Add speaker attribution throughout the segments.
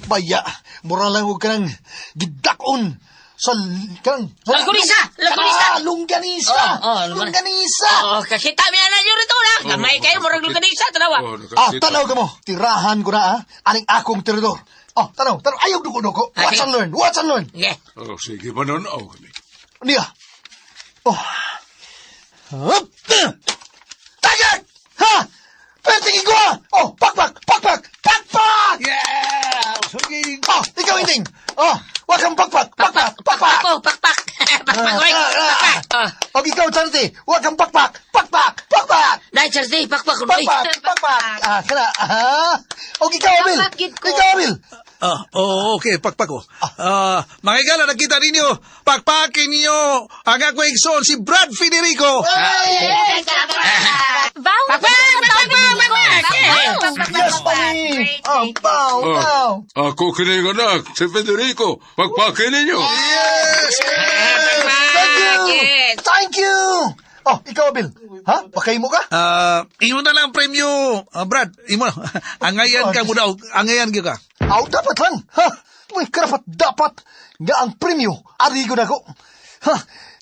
Speaker 1: Baya, mura lang huwag ka ng gidakon sa
Speaker 2: Langganisa!
Speaker 1: Longganisa! Longganisa!
Speaker 2: Kasi tami na nyo rito lang. Gamay kayo, murag langganisa, tanawa.
Speaker 1: Tanaw ka mo. Tirahan ko na, aning akong tirador. Tanaw. Ayaw duko-duko. Watch and learn.
Speaker 2: Yeah.
Speaker 3: Sige, mananaw kami.
Speaker 1: Niya. Hup! Tagad! Ha! Tingin ko ha! Pakpak!
Speaker 3: Yeah! Sige!
Speaker 1: Ikaw hindi! Wag kang pakpak!
Speaker 2: Ako, pakpak. Pakpak, oy. Pakpak.
Speaker 1: Og ikaw, Charity, wag kang pakpak!
Speaker 2: Dahil, Charity, pakpak, oy.
Speaker 1: Pakpak! Kana, og ikaw, Abil!
Speaker 4: Okay, pakpak ko. Mga igala, nakita ninyo, pakpakin ninyo ang ako igsoon si Brad Federico.
Speaker 1: Yes, mami! Bow!
Speaker 3: Ako kinig anak, si Federico. Pagpakin ninyo.
Speaker 1: Yes! Thank you! Ikaw, Abil. Ha? Pakay mo ka?
Speaker 4: Imo na lang premyo, Brad. Imo, angayan ka mo daw. Angayan ka.
Speaker 1: Dapat lang. Ha? Uy, karapat dapat. Nga ang premyo. Arigo na ko. Ha?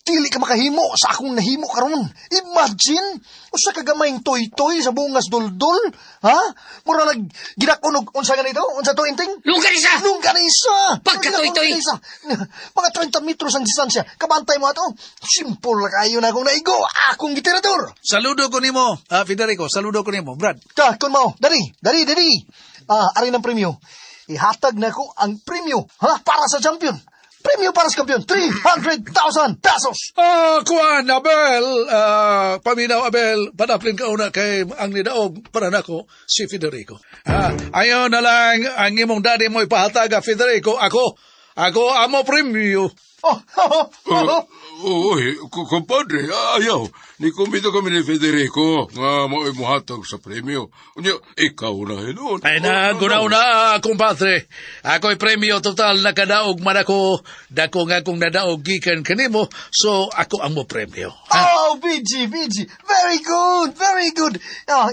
Speaker 1: Dili ka makahimo sa akong nahimo karon. Imagine, usa ka gamayng toy-toy sa bungas duldul. Ha? Mura nag ginakunog unsa ganito? Unsa to inting? Longganisa.
Speaker 2: Pagka-toy-toy.
Speaker 1: Mga 30 metros ang distansya. Kabantay mo ato. Simple lang kayo na akong naigo. Akong gitirador.
Speaker 4: Saludo ko nimo, Federico. Saludo ko nimo, Brad.
Speaker 1: Kun mo. Dari. Ari ng premyo. Ihatag na ko ang premyo. Ha? Para sa champion. Premyo para sa kampiyon, 300,000 pesos!
Speaker 4: Kuan, Abel, paminaw, Abel, padaplin ka una kay ang nidaog para nako si Federico. Ayaw na lang ang imong daddy mo ipahataga, Federico. Ako amo premyo.
Speaker 3: Compadre, ayaw. Ni kumito kami ni Federico nga muhatag sa premyo. Ikaw na hinon.
Speaker 4: Ay na, guna-una, kumpadre. Ako'y premyo total na kadaog man ako. Dako nga kong nadaog gikan kanimo, so ako ang mo premyo.
Speaker 1: BG. Very good.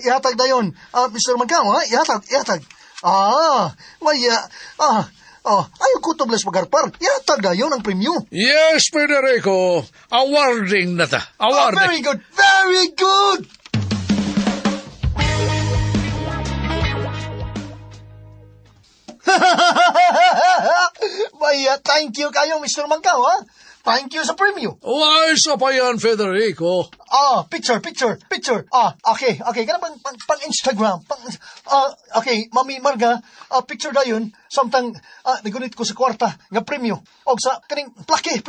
Speaker 1: Ihatag na yun. Mr. Magkamo, ha? Ihatag. Ayaw ko toblas magarpar. Ihatag na yun ang premyo.
Speaker 4: Yes, Federico. Awarding na ta. Awarding.
Speaker 1: Very good. Baya, thank you kayo, Mr. Magkamo, ha? Thank you sa premyo.
Speaker 4: Why sa pa yan, Federico?
Speaker 1: Picture. Okay. Kana pang Instagram. Okay, Mami Marga, picture da yun. Samtang, nagunit ko sa kwarta nga premyo. O sa kaning plake.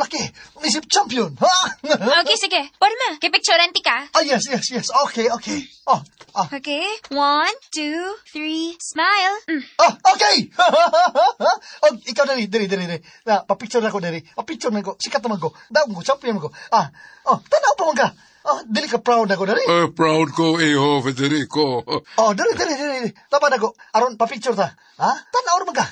Speaker 1: Isip champion. Ha?
Speaker 5: Okay, sige. Pwede ma. Kipicturean ti ka.
Speaker 1: Yes. Okay.
Speaker 5: Okay. 1, 2, 3, smile.
Speaker 1: Okay. Ikaw dali. Papicture na ko dali. Papicture na ko. Sikat naman ko. Daong ko, champion ko. Tanaw pa man ka. Dili ka proud ako dali.
Speaker 3: Proud ko, iho, Federico.
Speaker 1: Dali. Tapan ako. Aron, papicture ta. Ha? Tanaw naman ka.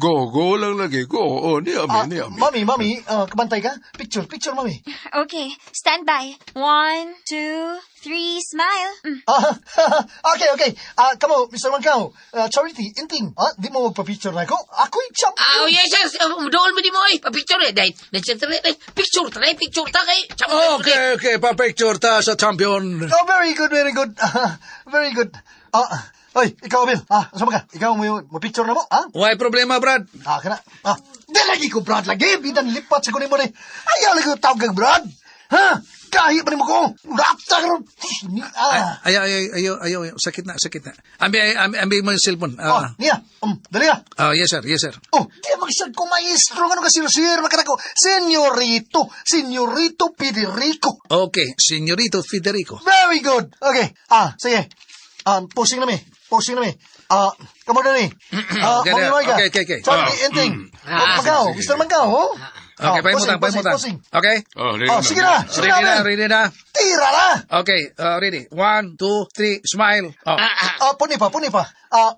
Speaker 3: Go lang lagi. Go. Ni ami.
Speaker 1: Mami, kabantay ka? Picture, Mami.
Speaker 5: Okay. Stand by. 1, 2, 3, smile.
Speaker 1: Okay. Kamo, Mr. Mangkao, Charity, inting. Di mo magpa-picture na ako? Ako'y champion.
Speaker 2: Yes. Doon mo di mo, pa-picture eh. Dahil, picture ta kay.
Speaker 4: Okay, pa-picture ta sa champion.
Speaker 1: Very good. Very good. Oy, ikaw, Bill. Asama ka? Ikaw mo picture na mo, ha?
Speaker 4: Why problema, Brad?
Speaker 1: Kana. Di lagi ko, Brad, lagi. Bidan lipat sa kunin mo ni. Ayaw lagi ko tawag kang Brad. Ha? Kahit pa rin mo ko. Rata ka rin.
Speaker 4: Ayaw. Sakit na. Ambi mo yung cellphone.
Speaker 1: Niya. Dali ha.
Speaker 4: Yes, sir.
Speaker 1: Di magsag ko maestro. Ano ka sir? Makanako. Senyorito Federico.
Speaker 4: Okay, Senyorito Federico.
Speaker 1: Very good. Okay. Sige. Posing na mi. Kamu na ni.
Speaker 4: Okay.
Speaker 1: Charlie, enting. Magaw. Mr. Magaw, ho?
Speaker 4: Okay, pahimutang. Okay?
Speaker 1: Sige na.
Speaker 4: Ready na.
Speaker 1: Tira na.
Speaker 4: Okay, ready. 1, 2, 3, smile.
Speaker 1: Puni pa.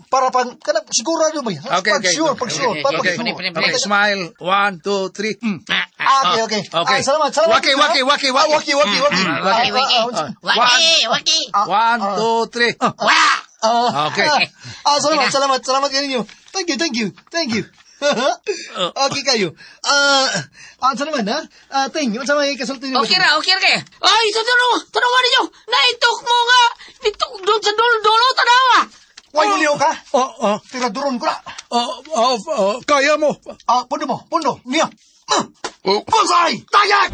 Speaker 1: Para pang, sigurado mo.
Speaker 4: Okay.
Speaker 1: Pag-sure.
Speaker 4: Okay, smile. 1, 2, 3.
Speaker 1: Okay. Salamat.
Speaker 4: Waki.
Speaker 2: 1, 2, 3.
Speaker 4: Okay.
Speaker 1: Salamat kaninyo. Thank you. Okay kayo. Ano naman, ha? Ting, ano sa mga kasulti niyo?
Speaker 2: Okay ra. Ay, tanawa ninyo. Naitok mo nga. Itok doon sa dulo, tanawa.
Speaker 1: Why uliw ka? Tiraduron ko na.
Speaker 4: Kaya mo.
Speaker 1: Pundo. Niya.
Speaker 3: Oh,
Speaker 1: Bullseye! Tayag!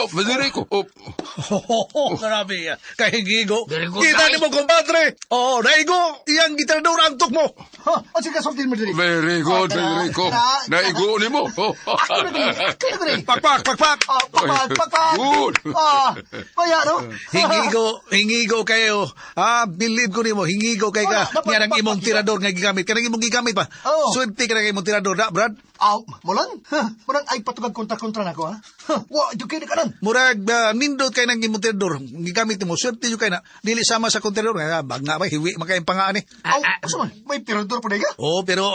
Speaker 3: Federico.
Speaker 4: Grabe yan. Kahingigo.
Speaker 2: Very good,
Speaker 4: Kita
Speaker 2: ay.
Speaker 4: ni mo, kompadre. Naigo. Iyang gitrador ang tok mo.
Speaker 1: Ano sige kasulti mo diri?
Speaker 3: Very good, Federico. Naigo ni mo.
Speaker 1: Ako na diri.
Speaker 4: Pakpak.
Speaker 1: Pagpag.
Speaker 3: Good.
Speaker 1: Kaya, no?
Speaker 4: Hingigo kayo. Believe ko nimo, hingigo kay ka.
Speaker 1: Dapat,
Speaker 4: Yan ang imong tirador nga gigamit. Kanang imong gigamit pa.
Speaker 1: Oo.
Speaker 4: Swerte ka na imong tirador, da, Brad.
Speaker 1: Mulan? Mulan ay patugag kontra na ko, ha? Wa, yung kini ka nan.
Speaker 4: Murag nindot kay nang imong tirador. Gigamit mo, swerte yung kay na. Dili sama sa kontrador. Bag nga ba, hiwi makayang pangaan eh.
Speaker 1: Asa man? May tirador pa ka?
Speaker 4: Pero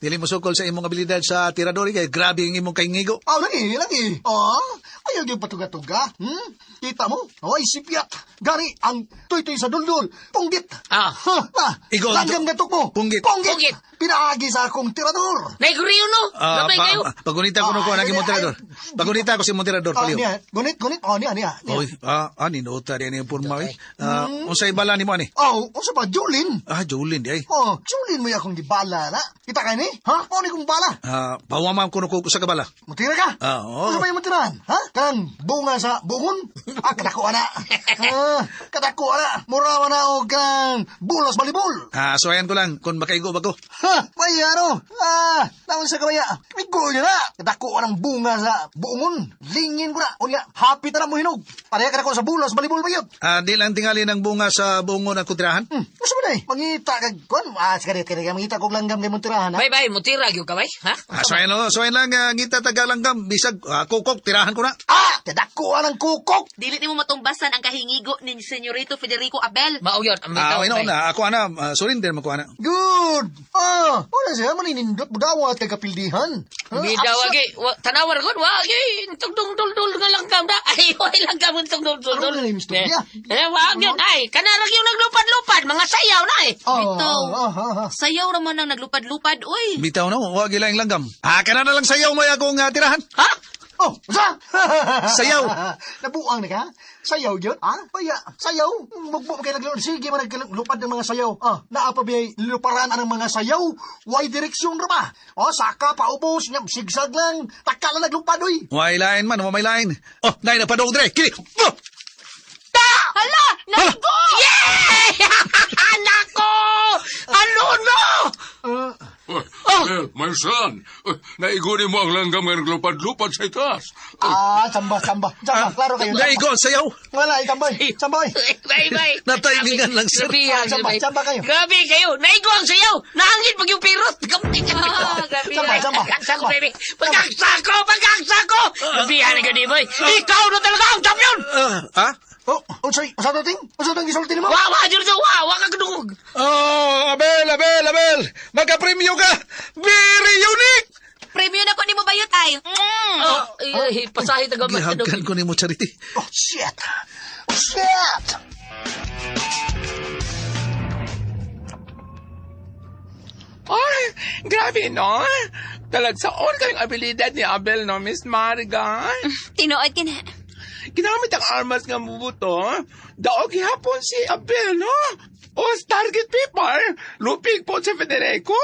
Speaker 4: dili mo sukol sa imong abilidad sa tirador kay grabe ang imong kahingigo.
Speaker 1: Lagi. Ayaw yung patuga-tuga. Kita mo? Ay, sipyat. Gani, ang tuy-tuy sa duldul. Punggit.
Speaker 4: Igo,
Speaker 1: Langgam gatok mo.
Speaker 4: Punggit.
Speaker 1: Pinaagi sa akong tirador.
Speaker 2: Naiguriyo no. Gabay kayo.
Speaker 4: Pagunita ko ko nang imong tirador. Pagunita ko si imong tirador paliw.
Speaker 1: Gunit. Niya.
Speaker 4: Oy, ninota rin yung purma eh. Unsay bala ni mo ani?
Speaker 1: Usa pa, Julin.
Speaker 4: Julin di ay.
Speaker 1: Julin mo yakong gibala na. Kita ka ni? Ha? Mo ni kong bala.
Speaker 4: Pawamam ko sa kabala.
Speaker 1: Mutira ka?
Speaker 4: Oo.
Speaker 1: Ano ba yung mutirahan? Ha? Kanang bunga sa bungon? Kadako ana. Kadako ana. Murawa na o kang bulas balibol.
Speaker 4: Suwayan ko lang kung makaigo ba ko.
Speaker 1: Bayaro. Naon sa kabaya. Migo niya na. Kadako anang bunga sa bungon. Lingin ko na. Unya, hapit na mo hinog. Pareha ka na ko sa bulas balibol ba yun?
Speaker 4: Di lang tingali ng bunga sa bungo ng kutrahan.
Speaker 1: Gusto mo na eh. Mangita kag kon. Sikarit ka mangita kog langgam kay mutirahan ha.
Speaker 2: Bye, mutira gyud ka bay. Ha?
Speaker 4: Suwayan lang ngita tagalanggam bisag kukok tirahan ko na.
Speaker 1: Kadako anang kukok.
Speaker 6: Dili nimo matumbasan ang kahingigo ni Senyorito Federico Abel.
Speaker 2: Mao yun. Ang bitaw.
Speaker 4: Ako surrender mo ko ana.
Speaker 1: Good. Wala siya maninindot budawat kay kapildihan.
Speaker 2: Bidawagi. Tanawar gud wagi. Tugdong dul nga langgam da. Ay, lang gamon tugdol.
Speaker 1: Ano na yung istorya?
Speaker 2: Wag yun. Ay, kanarag yung naglupad-lupad. Mga sayaw na eh.
Speaker 6: Bitaw. Sayaw naman ang naglupad-lupad, uy.
Speaker 4: Bitaw no, wag ilang langgam. Kana na lang sayaw mo akong tirahan.
Speaker 2: Ha?
Speaker 1: Sa?
Speaker 4: Sayaw.
Speaker 1: Nabuang na ka? Sayaw yun? Baya, sayaw. Magbo kayo naglupad. Sige, naglupad ng mga sayaw. Naapabiyay, luparan ang mga sayaw. Way direksyon ra ba? Saka, paubos, sigsag lang. Taka lang naglupad, oy.
Speaker 4: May lain man, may lain. Nay na padong dre. Kili.
Speaker 6: Hala! Naigo!
Speaker 2: Yeah! Nako! Ano no?
Speaker 3: Well, my son, naigo ni mo ang langgam nga naglupad-lupad sa itaas.
Speaker 1: Samba. Klaro kayo.
Speaker 4: Naigo ang sayaw.
Speaker 1: Wala, sambay.
Speaker 2: Bye.
Speaker 4: Natimingan lang sir.
Speaker 1: Samba kayo.
Speaker 2: Grabe kayo. Naigo ang sayaw. Nahangin pag yung pirot.
Speaker 6: Grabe.
Speaker 1: Samba.
Speaker 2: Pagkaksako, baby. Pagkaksako. Grabihan ka di, boy. Ikaw na talaga ang champion.
Speaker 1: Unsay gisulti ni mo?
Speaker 2: Wa ka kadungog.
Speaker 4: Abel. Magka-premyo ka. Very unique.
Speaker 6: Premyo na ko nimo bayot ay.
Speaker 2: Pasahi taga
Speaker 4: Gihabkan ko ni mo, Charity.
Speaker 1: Shit.
Speaker 7: Ay, grabe, no? Talagsaon kayong abilidad ni Abel, no, Miss Marigan?
Speaker 6: Tinuod ka na.
Speaker 7: Ginamit ang armas nga mubuto. Daog gihapon si Abel, no? O target paper, lupig po si Federico.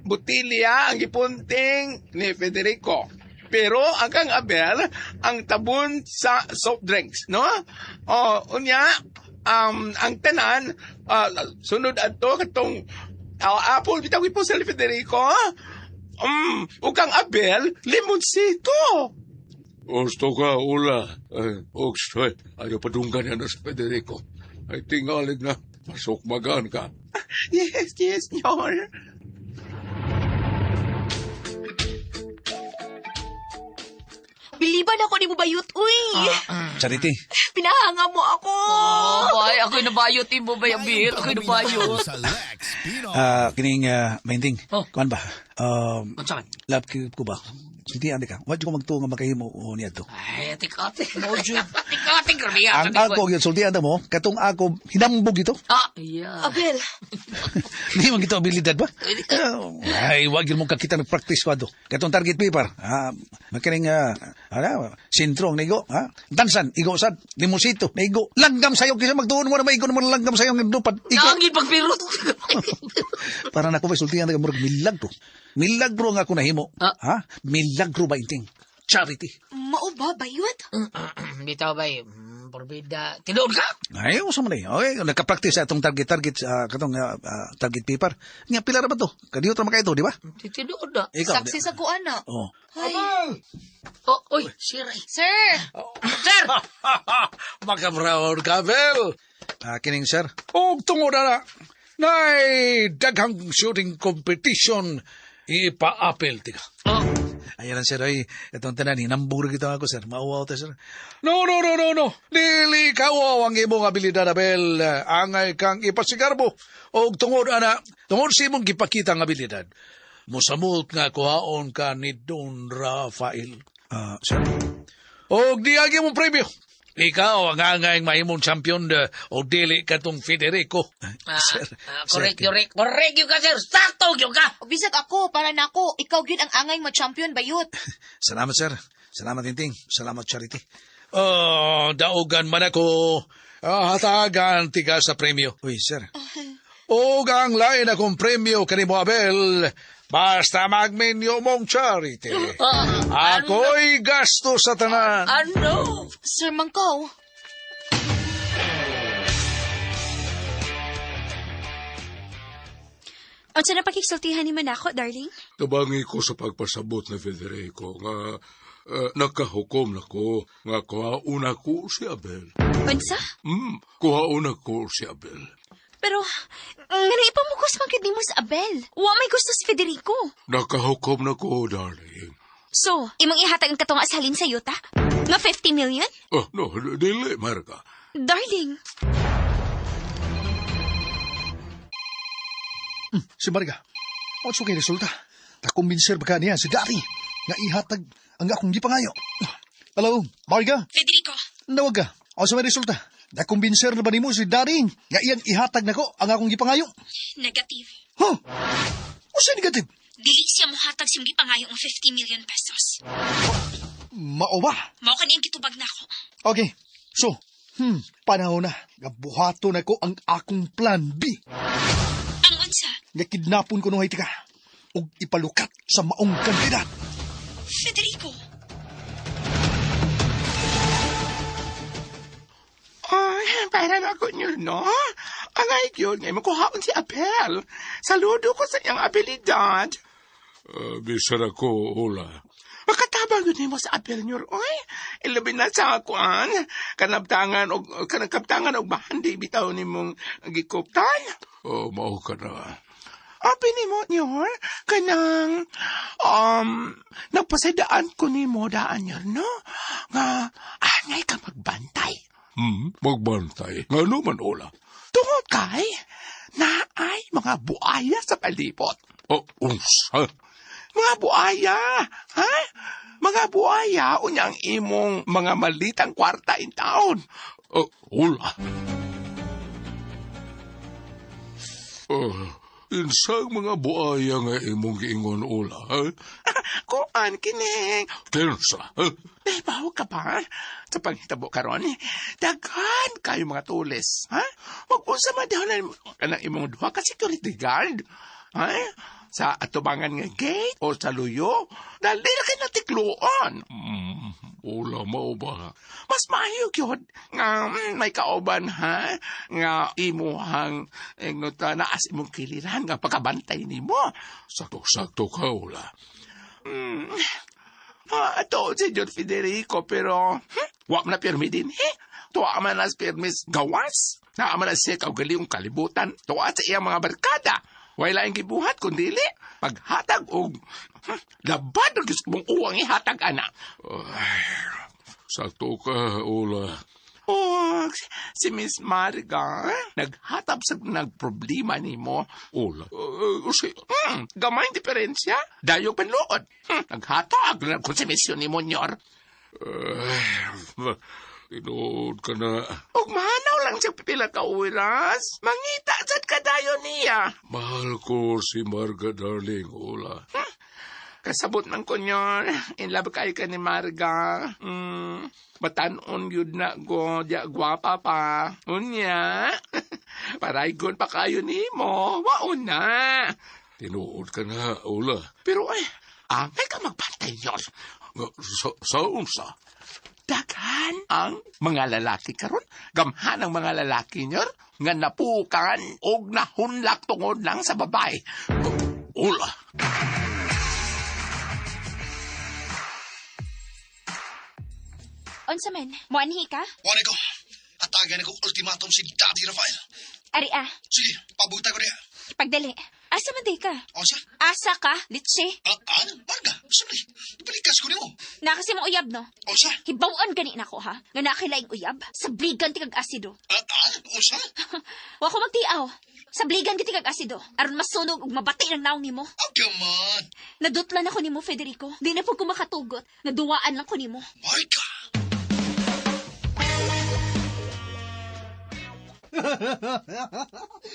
Speaker 7: Butilya ang ipunting ni Federico. Pero ang kang Abel, ang tabon sa soft drinks, no? Unya, ang tanan, sunod ato katong apple, bitaw po sa Federico. O kang Abel, limoncito.
Speaker 3: Gusto ka, Ula. Oxtoy, ayaw padunggan yan sa Federico. Ay tingalig na, masok magaan ka.
Speaker 7: Yes, senyor.
Speaker 6: Biliban ako ni mo bayot, uy.
Speaker 4: Charity.
Speaker 6: Pinahanga mo ako.
Speaker 2: Ay, ako'y nabayot mo ba yung bihir? Ako'y nabayot.
Speaker 4: Kining mainting.
Speaker 2: Oh.
Speaker 4: Kuan ba?
Speaker 2: Saan?
Speaker 4: Love ko ba? sultihan ka. Wad ko magtuo nga makahimo niya to.
Speaker 2: Ay, atik-atik. Atik-atik, Rabia.
Speaker 4: Ang ako yun, sultihan mo, katong ako, hinambog ito.
Speaker 2: Ah, yeah.
Speaker 6: Abel,
Speaker 4: Hindi mo gito abilidad ba? Ay, wag yun mong kakita nag-practice ko ato. Katong target paper. Makining, sintrong na igo. Dansan, igo sad. Limusito, na igo. Langgam sayo, kisa magtuon mo na maigo naman langgam sayo ng dupad. Igo.
Speaker 2: Nangin pagpirot.
Speaker 4: Para na ko ba sultihan na murag milagro. Milagro nga ako nahimo.
Speaker 2: Ah.
Speaker 4: Milagro ba inting? Charity.
Speaker 5: Mao ba, bayot?
Speaker 2: Bitaw ba porbida. Tinuod ka?
Speaker 4: Ay, usa man okay, nagka-practice sa atong target katong target paper. Nga pila ra ba to? Kadiyot ra maka ito, di ba?
Speaker 2: Tinuod na.
Speaker 4: Ikaw.
Speaker 6: saksi sa kuana.
Speaker 4: Oh.
Speaker 2: Oh, oy, siray.
Speaker 5: Sir!
Speaker 2: Sir!
Speaker 4: Makabraon ka, Bel. Kining sir. O tungod na nay daghang shooting competition ipa-apel tika.
Speaker 2: Oh,
Speaker 4: Ayan sir, ay itong tanan, hinamburo kita ako sir. Mauwaw ta sir. No. Dili kawaw ang imong abilidad, Abel. Angay kang ipasigarbo. O tungod si imong gipakita ang abilidad. Musamot nga kuhaon ka ni Don Rafael. Sir. O diagi mong premyo. Ikaw ang angay mahimong champion o dili katong Federico. Sir.
Speaker 2: correct yun ka, sir. Sakto yun ka.
Speaker 6: Bisag ako, para na ako, ikaw gyud ang angay mo champion bayot.
Speaker 4: Salamat, sir. Salamat, Tinting. Salamat, Charity. Daugan man ako. Hatagan tiga sa premyo. Uy, sir. O ang lain akong premyo kanimo, Abel. Basta magmenyo mong Charity. Ako'y gasto sa tanan.
Speaker 2: Ano?
Speaker 6: Sir Mangkaw,
Speaker 5: Unsa na pakiksultihan ni Manako, darling?
Speaker 3: Tabangi ko sa pagpasabot na Federico nga nakahukom na ko nga kuhauna ko si Abel.
Speaker 5: Unsa?
Speaker 3: Kuhauna ko si Abel.
Speaker 5: Pero, nga ipamukos man kid nimo sa Abel. Wa may gusto si Federico.
Speaker 3: Nakahukom na ko, darling.
Speaker 5: So, imong ihatag ang katong asalin sa yuta? Nga 50 million?
Speaker 3: Oh, no, dili, Marga.
Speaker 5: Darling,
Speaker 1: Si Marga, what's okay resulta? Nakumbinser ba ka niya si Dari nga ihatag ang akong gipangayo? Hello, Marga?
Speaker 5: Federico.
Speaker 1: Nawag ka. O sa may resulta? Nakumbinser na ba nimo si Dari nga iyang ihatag nako ang akong gipangayo?
Speaker 5: Negative.
Speaker 1: Huh? O sa negative?
Speaker 5: Dili siya mohatag simgi pangayo ng 50 million pesos.
Speaker 1: Mao ba?
Speaker 5: Mao kaniyang gitubag nako.
Speaker 1: Okay, so, panahon na. Gabuhato na ko ang akong plan B.
Speaker 5: Ang unsa?
Speaker 1: Nga kidnapon ko nung Haiti ka. O ipalukat sa maong kandidat.
Speaker 5: Federico.
Speaker 7: Ay, para na ko nyo, no? Angay yun, ngayon makuhaon si Abel. Saludo ko sa iyang abilidad.
Speaker 3: Bisan ako, Ola.
Speaker 7: Makatabang yun mo sa Abel nyo, oy. Ilabi na sa akuan. Kanabtangan o bahandi bitaw ni mong gikuptan.
Speaker 3: Mao ka na.
Speaker 7: Abi ni mo nyo, kanang, nagpasadaan ko ni mo daan nyo, no? Nga, angay ka magbantay.
Speaker 3: Magbantay. Nga naman, Ola.
Speaker 7: Tungod kay, naay mga buaya sa palibot.
Speaker 3: Unsa?
Speaker 7: Mga buaya, ha? Mga buaya, unyang imong mga malitang kwarta in taon.
Speaker 3: Ola. Insang mga buaya nga imong giingon, Ola, ha?
Speaker 7: Kuan kining.
Speaker 3: Kensa, ha?
Speaker 7: Bawo ka pa, sa panghitabo karon, daghan kayo mga tulis, ha? Mag-unsa man daw kanang imong duha ka security guard, ha? Sa atubangan nga gate o sa luyo, dali na kayo natikluan.
Speaker 3: Ola, mao ba?
Speaker 7: Mas maayo gyud nga may kauban, ha? Nga imuhang naas imong kiliran nga pagkabantay nimo.
Speaker 3: Sakto ka, Ola.
Speaker 7: Ato si John Federico, pero wak na pirmi din, tuwa man as pirmis gawas. Naaman na siya kaugaliyong kalibutan. Tuwa sa iyang mga barkada. Wala yung gibuhat, kundili paghatag o labad ang gusto mong uwang ihatag, anak.
Speaker 3: Sakto ka, Ola.
Speaker 7: O, si Miss Marga, naghatap sa nagproblema ni mo.
Speaker 3: Ola.
Speaker 7: Gamay diferensya. Dayo panlood. Naghatag na kung si Miss ni mo, nyor.
Speaker 3: Tinood ka na.
Speaker 7: Og manaw lang siya pipila ka oras. Mangita sad kadayo niya.
Speaker 3: Mahal ko si Marga, darling, Ola.
Speaker 7: Kasabot man ko nyor. In love kay ka ni Marga. Matanon yun na go. Diya gwapa pa. Unya. Paraygon pa kayo ni mo. Wauna.
Speaker 3: Tinood ka na, Ola.
Speaker 7: Pero angay ka magpantay nyor.
Speaker 3: Sa unsa?
Speaker 7: Daghan ang mga lalaki karon. Gamhan ang mga lalaki nyor. Nga napukan og nahunlak tungod lang sa babae.
Speaker 3: Ola.
Speaker 5: Unsa man? Muanhi ka?
Speaker 1: Wala ko. Hatagan ako ultimatum si Daddy Rafael.
Speaker 5: Ari
Speaker 1: Sige, pabuta ko niya.
Speaker 5: pagdali. Asa man di ka?
Speaker 1: Osa?
Speaker 5: Asa ka, litsi?
Speaker 1: Ano? Marga? Sabali. Ibalikas ko niyo.
Speaker 5: Nakasi mo uyab, no?
Speaker 1: Osa?
Speaker 5: Hibawan gani nako ha. Nga nakilaing uyab. Sabligan ti kag asido.
Speaker 1: Osa?
Speaker 5: Wa ko magtiaw. Sabligan kiti kag asido. Aron masunog ug mabati ng naong nimo.
Speaker 1: Come on.
Speaker 5: Nadutlan ako nimo, Federico. Di na pud ko makatugot. Naduwaan lang ko nimo.
Speaker 1: Marga.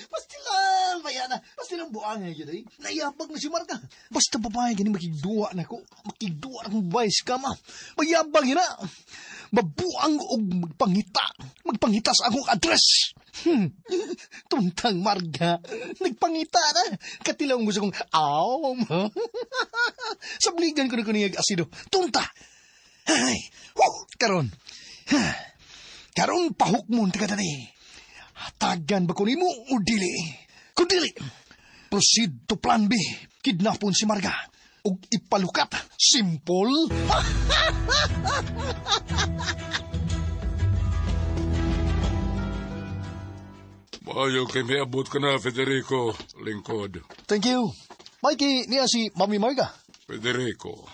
Speaker 1: Basta lang, bayana. Basta lang buang nga yun, eh. Nayabag na si Marga. Basta babae gani makigduwa na ko. Makigduwa na kong babae si Kama. Mayabang yun na. Mabuang og magpangita. Magpangita sa akong address. Tuntang Marga. Nagpangita na. Katilaw gusto kong, sabligan ko na ko niyag asido. Tunta. Ay, karon. Karon pahukmon taga dali. Hatagan ba ko nimo o dili? Kung dili, proceed to plan B. Kidnapon si Marga. Ug ipalukat. Simple.
Speaker 3: Maayo kay may abot ka na, Federico. Lingkod.
Speaker 1: Thank you. Mikey, niya si Mami Marga.
Speaker 3: Federico.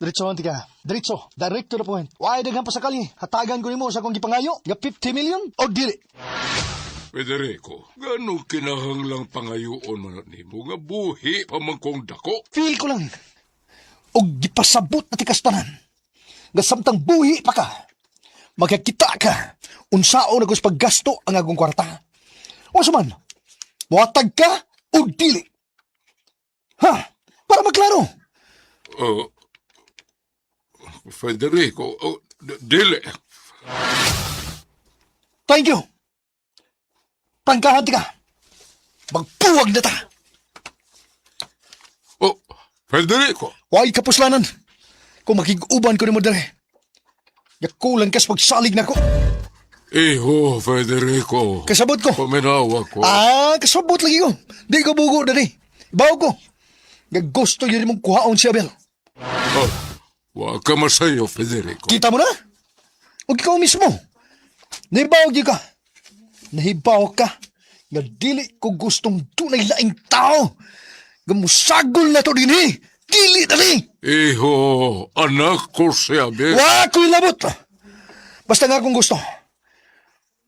Speaker 1: Diretso man ka. Diretso. Direct to the point. Why daghang pasakali? Hatagan ko nimo sa akong gipangayo. Nga 50 million o dili?
Speaker 3: Federico, gano'ng kinahanglang pangayoon man nimo nga buhi pa man kong dako?
Speaker 1: Feel ko lang. Og gipasabot na tikastanan. Nga samtang buhi pa ka. Magkakita ka. Unsao na kus paggasto ang agong kwarta. O man, muhatag ka o dili? Ha? Para maklaro.
Speaker 3: Federico, dili.
Speaker 1: Thank you. Tangkahan ka. Magpuwag na ta.
Speaker 3: Federico.
Speaker 1: Huwag kapuslanan. Kung makiguban ko ni mo dere. Yakulang kas pagsalig na ko.
Speaker 3: Iho, Federico.
Speaker 1: Kasabot ko.
Speaker 3: Paminawa ko.
Speaker 1: Kasabot lagi ko. Di ko bugo na ni. Ibaw ko. Gusto yun mong kuhaon si Abel.
Speaker 3: Wa ka masayo, Federico.
Speaker 1: Kita mo na? O ikaw mismo. Nahibaw ka. Nahibaw ka. Nga dili ko gustong tunay laing tao. Gamusagol na to din eh. Dili na ni.
Speaker 3: Iho, anak ko si Abel.
Speaker 1: Wa ko'y labot. Basta nga kung gusto.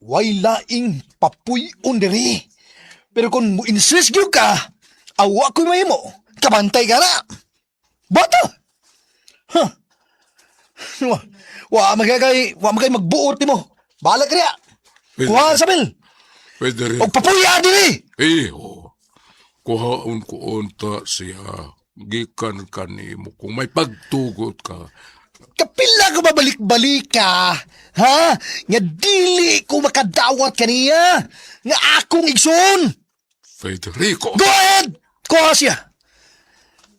Speaker 1: Way laing papuy diri. Pero kung mo insist gyud ka, awa ko'y mahimo. Kabantay ka na. Bata. Huh. Wa magagay magbuot nimo. Bahala ka niya. Kuha sa bil.
Speaker 3: Federico.
Speaker 1: O papuya diri.
Speaker 3: Iho, kuhaon ko unta siya. Gikan ka nimo kung may pagtugot ka.
Speaker 1: Kapila ko babalik-balik ka. Ha? Nga dili ko makadawat kaniya. Nga akong igsoon.
Speaker 3: Federico.
Speaker 1: Go ahead. Kuha siya.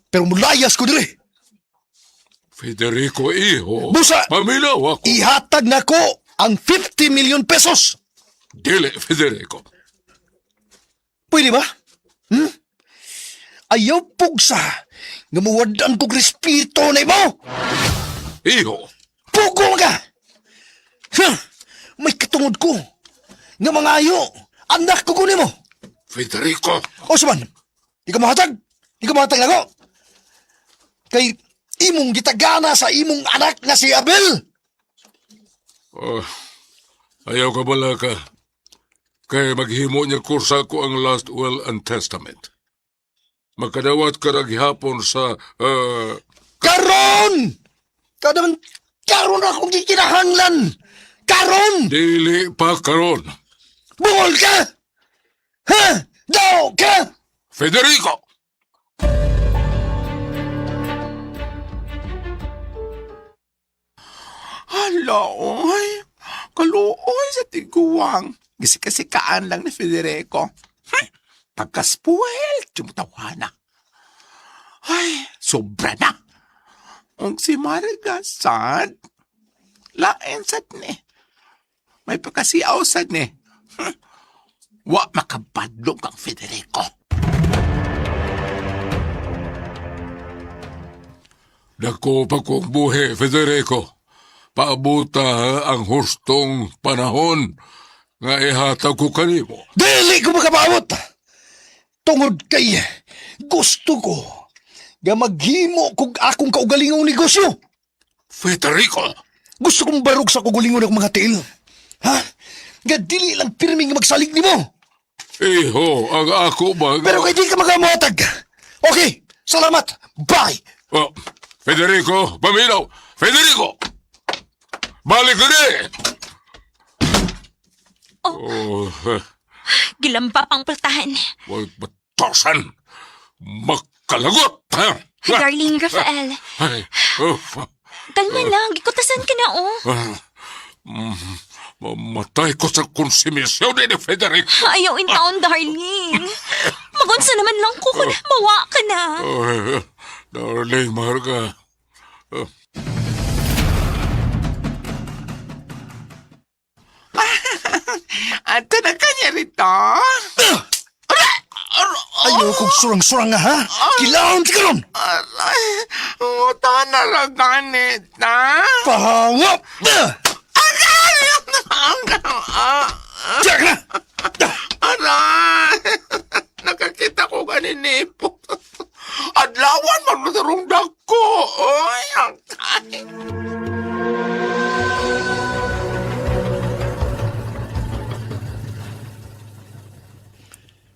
Speaker 1: Pero mulayas ko diri.
Speaker 3: Federico, iho.
Speaker 1: Busa!
Speaker 3: Paminaw ako.
Speaker 1: Ihatag na ko ang 50 million pesos.
Speaker 3: Dili, Federico.
Speaker 1: Pwede ba? Ayaw pugsa. Nga mawadan kong respito na mo.
Speaker 3: Iho.
Speaker 1: Pugo ka. May katungod ko. Nga mga ayo. Anak ko kunin mo.
Speaker 3: Federico.
Speaker 1: Osman, di ka mahatag. Di ka mahatag na ko. Kay imong gitagana sa imong anak nga si Abel.
Speaker 3: Ayaw ka bala ka. Kay maghimo niya kursa ko ang last will and testament. Magkadawat ka na gihapon sa,
Speaker 1: Karon! Karon akong gikinahanglan! Karon!
Speaker 3: dili pa karon.
Speaker 1: Bungol ka! Ha? Daw ka!
Speaker 3: Federico!
Speaker 7: Hala, oy. Kaluoy sa tiguang. Gisika-sikaan lang ni Federico. Pagkaspuel, tumutawa na. Ay, sobra na. Ang si Marga, sad. Lain sad ni. May pagkasiaw sad ni. Wa makapadlong kang Federico.
Speaker 3: Dako pa kong buhi, Federico. Paabuta ang hustong panahon nga ihataw ko kanimo.
Speaker 1: Dili ko makabawat! Tungod kay gusto ko nga maghimo kung akong kaugalingong negosyo.
Speaker 3: Federico!
Speaker 1: Gusto kong barog sa kaugalingon ng mga til. Ha? Nga dili lang pirming magsalig ni mo.
Speaker 3: Iho, ang ako ba...
Speaker 1: Pero kay di ka magamotag. Okay, salamat. Bye!
Speaker 3: Oh, Federico, paminaw! Federico! Balik ka na! Oh,
Speaker 5: Gilampa pang pultahan.
Speaker 3: wag batasan! Makalagot! Ha?
Speaker 5: Darling Rafael,
Speaker 3: Ay, oh,
Speaker 5: kalma lang. Gikutasan ka na, oh.
Speaker 3: mamatay ko sa konsumisyon ni Federico.
Speaker 5: Ayaw in taon, darling. Magunsa naman lang ko kung mawa ka na.
Speaker 3: Darling, Marga.
Speaker 7: Ato na kanya rito.
Speaker 1: Ayaw kong surang-surang nga, ha? Kilahon ka ron!
Speaker 7: Aray, uta na lang ganit, ha?
Speaker 1: Pahangap! Diyak na!
Speaker 7: Aray, nakakita ko ganinipo. Adlawan, maglutarong dako. Ay, ang kain.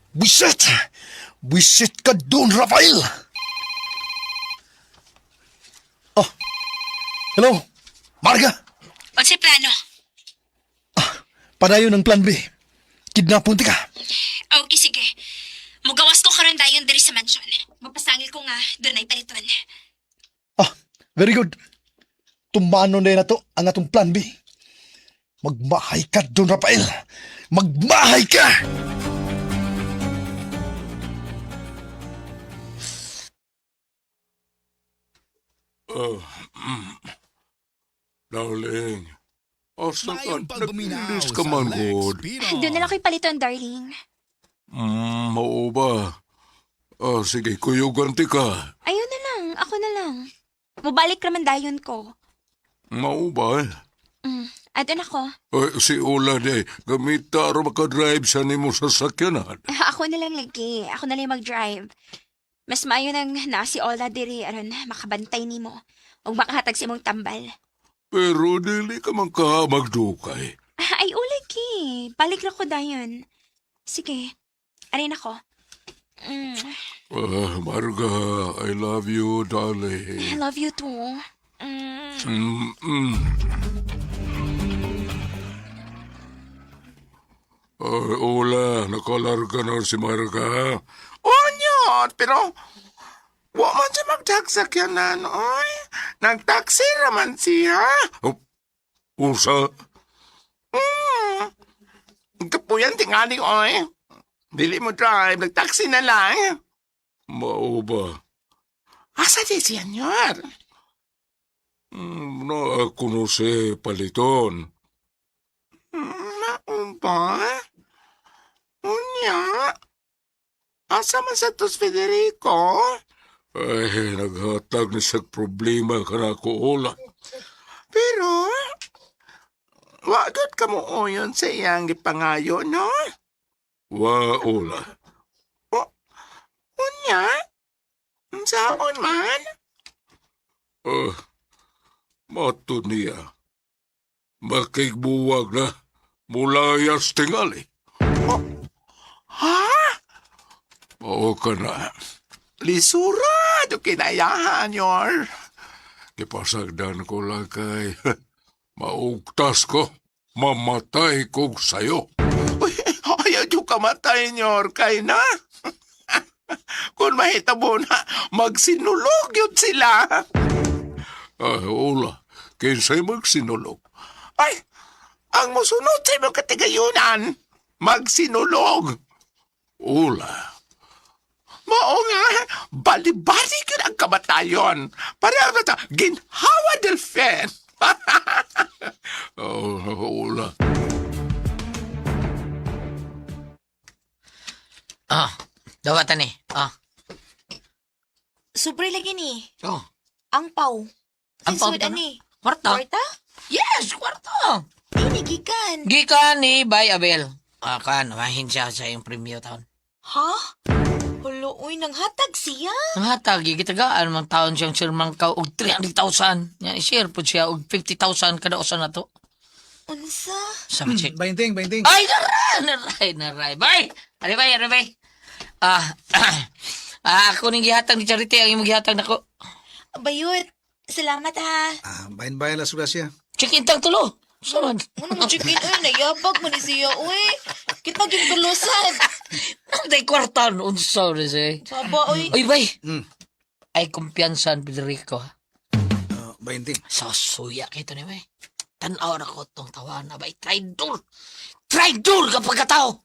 Speaker 1: Buisit! Buisit ka doon, Rafael! Oh, hello, Marga!
Speaker 5: O si plano?
Speaker 1: Padayon ng plan B. Kidnapon ti ka.
Speaker 5: Okay, sige. Mugawas ko karon dayon diri sa mansion. Mapasangil ko nga doon ay paliton.
Speaker 1: Ah, very good. Tumano na to ang atong plan B. Magmahay ka doon, Rafael. Magmahay ka!
Speaker 3: Darling. Asa ka?
Speaker 8: Mayong pagbuminaw
Speaker 3: Nag-ilis ka
Speaker 8: sa
Speaker 3: man,
Speaker 8: Lex
Speaker 3: God.
Speaker 8: Pino.
Speaker 5: Doon na lang ko'y paliton, darling.
Speaker 3: Oo ba? Sige, kuyugan ti ka.
Speaker 5: Ayun na lang. Ako na lang. Mubalik raman dayon ko.
Speaker 3: Mao ba?
Speaker 5: Adon ako.
Speaker 3: Si Ula di, gamita ro makadrive sa nimo sa sakyanan.
Speaker 5: Ako na lang lagi. Ako na lang mag-drive. Mas maayo nang nasi Ola diri aron makabantay nimo o makahatag sa imong tambal.
Speaker 3: Pero dili ka man ka magdukay.
Speaker 5: Ay, ulagi. Balik na ko dayon. Sige. Arin ako.
Speaker 3: Marga, I love you,
Speaker 5: I
Speaker 3: darling.
Speaker 5: love you too.
Speaker 3: Ula, nakalarga na si Marga.
Speaker 7: Onyot, pero wa man siya magtaksakyanan, oy. Nagtaksi raman siya.
Speaker 3: Usa,
Speaker 7: Kapuyan tingali, oy. Dili mo drive, nagtaksi na lang.
Speaker 3: mao ba?
Speaker 7: Asa di siya, senyor?
Speaker 3: Na ako no si Paliton.
Speaker 7: Naumpa? Unya? Asa man sa tos, Federico?
Speaker 3: Ay, naghatag ni sa problema ka na ko, Ula.
Speaker 7: Pero, wagod ka mo oyon sa iyang gipangayo, no?
Speaker 3: Wa, Ula.
Speaker 7: Unya? Saan man?
Speaker 3: Mato niya. Makigbuwag na. mulayas tingali.
Speaker 7: Ha?
Speaker 3: Oo ka na.
Speaker 7: Lisura, do kinayahan yor.
Speaker 3: Ipasagdan ko lang kay maugtas ko. Mamatay ko sa'yo.
Speaker 7: Uy, ayaw yung kamatay nyor kay na. Kung mahitabo na, magsinulog yun sila.
Speaker 3: Ay, ula, kinsay magsinulog.
Speaker 7: Ay, ang musunod sa imong katigayunan, magsinulog.
Speaker 3: Ula,
Speaker 7: Mao nga, bali-bali ka ang kamatayon. Para na ta, ginhawa del fen.
Speaker 3: ula.
Speaker 2: Dawatan ni.
Speaker 5: Sobre lagi ni.
Speaker 2: Oh.
Speaker 5: Ang pau.
Speaker 2: Ang pau,
Speaker 5: Sisud
Speaker 2: tama.
Speaker 5: ani.
Speaker 2: Kwarta?
Speaker 5: Kwarta?
Speaker 2: Yes, kwarta.
Speaker 5: Dili gikan.
Speaker 2: Gikan ni Bay Abel. Kan, mahin siya sa iyong premyo taon.
Speaker 5: Ha? Hulo, uy, nanghatag siya.
Speaker 2: Ang hatag, gitagaan mang taon siyang sirmang ka og 300,000. Yan, i-share po siya og 50,000 kada usa na to.
Speaker 5: Unsa?
Speaker 2: Sa check.
Speaker 4: Bainting.
Speaker 2: Ay, naray. Bay! Ari bay. Ako ning gihatag ni Charity ang imong gihatag nako.
Speaker 5: Bayot. Salamat ha.
Speaker 4: Bayan la sudah siya.
Speaker 2: Check in tang tulo. Saman.
Speaker 5: Ano mo chicken oy, nayabag man ni siya uy. Kita gintulusan.
Speaker 2: Day kwartan unsa ni say.
Speaker 5: Saba uy.
Speaker 2: Oy, bay.
Speaker 4: Hmm.
Speaker 2: Ay kumpiyansan Federico.
Speaker 4: Bainting.
Speaker 2: Sa suya kito ni bay. Tan-aw na ko tong tawana bay. Traidor. Traidor ka pagkatao.